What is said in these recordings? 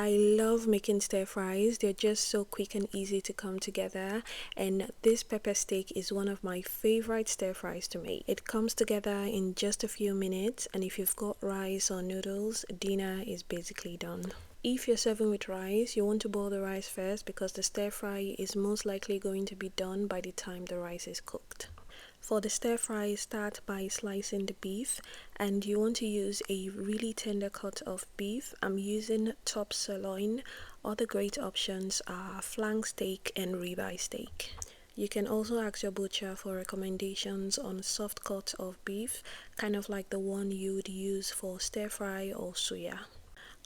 I love making stir fries. They're just so quick and easy to come together, and this pepper steak is one of my favorite stir fries to make. It comes together in just a few minutes, and if you've got rice or noodles, dinner is basically done. If you're serving with rice, you want to boil the rice first because the stir fry is most likely going to be done by the time the rice is cooked. For the stir fry, start by slicing the beef, and you want to use a really tender cut of beef. I'm using top sirloin. Other great options are flank steak and ribeye steak. You can also ask your butcher for recommendations on soft cut of beef, kind of like the one you would use for stir fry or suya.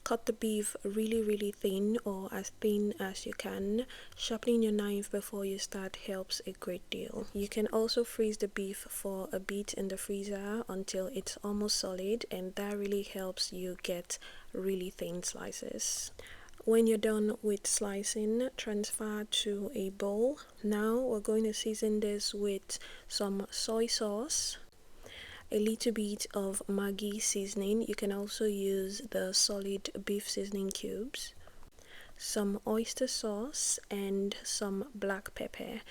Cut the beef really thin, or as thin as you can. Sharpening your knife before you start helps a great deal. You can also freeze the beef for a bit in the freezer until it's almost solid, and that really helps you get really thin slices. When you're done with slicing, transfer to a bowl. Now we're going to season this with some soy sauce, a little bit of Maggi seasoning. You can also use the solid beef seasoning cubes, some oyster sauce, and some black pepper.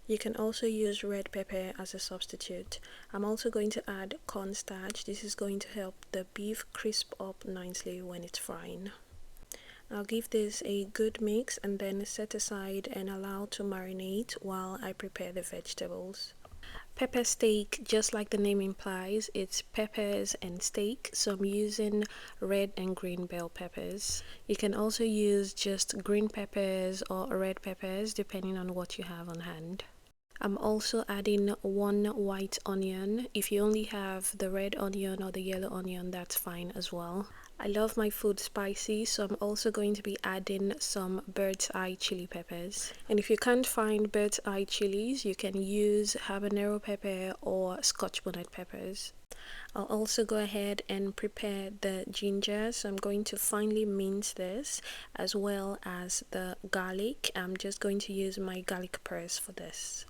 You can also use red pepper as a substitute. I'm also going to add cornstarch. This is going to help the beef crisp up nicely when it's frying. I'll give this a good mix and then set aside and allow to marinate while I prepare the vegetables. Pepper steak, just like the name implies, it's peppers and steak, so I'm using red and green bell peppers. You can also use just green peppers or red peppers depending on what you have on hand. I'm also adding 1 white onion. If you only have the red onion or the yellow onion, that's fine as well. I love my food spicy, so I'm also going to be adding some bird's eye chili peppers. And if you can't find bird's eye chilies, you can use habanero pepper or scotch bonnet peppers. I'll also go ahead and prepare the ginger, so I'm going to finely mince this as well as the garlic. I'm just going to use my garlic press for this.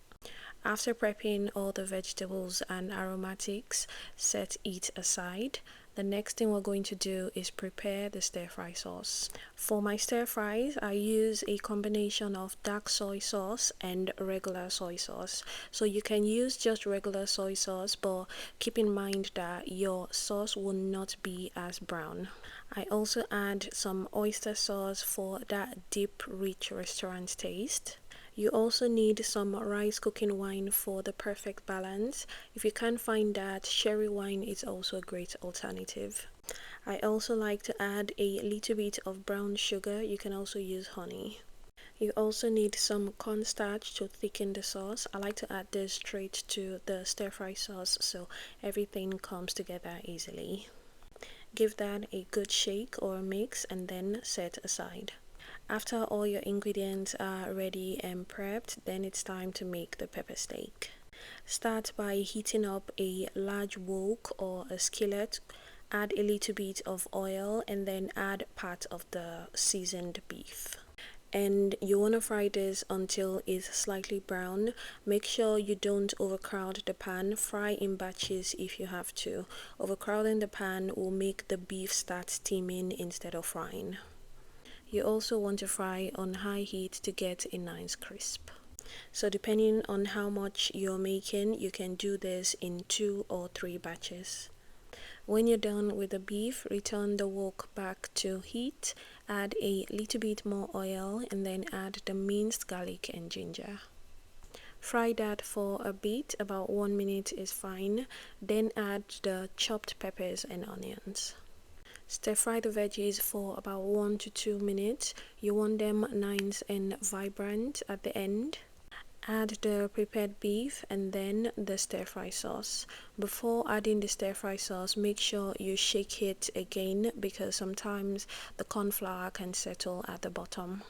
After prepping all the vegetables and aromatics, set it aside. The next thing we're going to do is prepare the stir fry sauce. For my stir fries, I use a combination of dark soy sauce and regular soy sauce. So you can use just regular soy sauce, but keep in mind that your sauce will not be as brown. I also add some oyster sauce for that deep, rich restaurant taste. You also need some rice cooking wine for the perfect balance. If you can't find that, sherry wine is also a great alternative. I also like to add a little bit of brown sugar. You can also use honey. You also need some cornstarch to thicken the sauce. I like to add this straight to the stir fry sauce so everything comes together easily. Give that a good shake or mix and then set aside. After all your ingredients are ready and prepped, then it's time to make the pepper steak. Start by heating up a large wok or a skillet. Add a little bit of oil and then add part of the seasoned beef. And you want to fry this until it's slightly brown. Make sure you don't overcrowd the pan. Fry in batches if you have to. Overcrowding the pan will make the beef start steaming instead of frying. You also want to fry on high heat to get a nice crisp. So depending on how much you're making, you can do this in 2 or 3 batches. When you're done with the beef, return the wok back to heat, add a little bit more oil and then add the minced garlic and ginger. Fry that for a bit, about 1 minute is fine, then add the chopped peppers and onions. Stir fry the veggies for about 1 to 2 minutes. You want them nice and vibrant at the end. Add the prepared beef and then the stir fry sauce. Before adding the stir fry sauce, make sure you shake it again because sometimes the corn flour can settle at the bottom.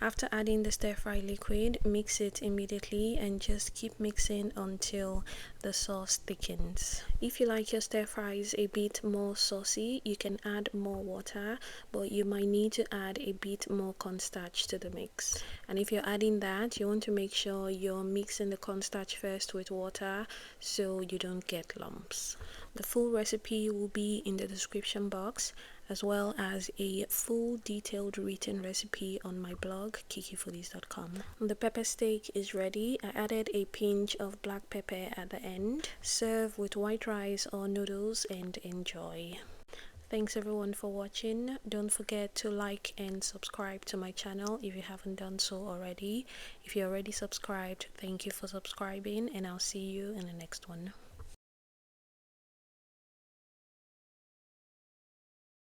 After adding the stir fry liquid, mix it immediately and just keep mixing until the sauce thickens. If you like your stir fries a bit more saucy, you can add more water, but you might need to add a bit more cornstarch to the mix. And if you're adding that, you want to make sure you're mixing the cornstarch first with water so you don't get lumps. The full recipe will be in the description box. as well as a full detailed written recipe on my blog kikifoodies.com. The pepper steak is ready. I added a pinch of black pepper at the end. Serve with white rice or noodles and enjoy. Thanks everyone for watching. Don't forget to like and subscribe to my channel if you haven't done so already. If you're already subscribed, thank you for subscribing, and I'll see you in the next one.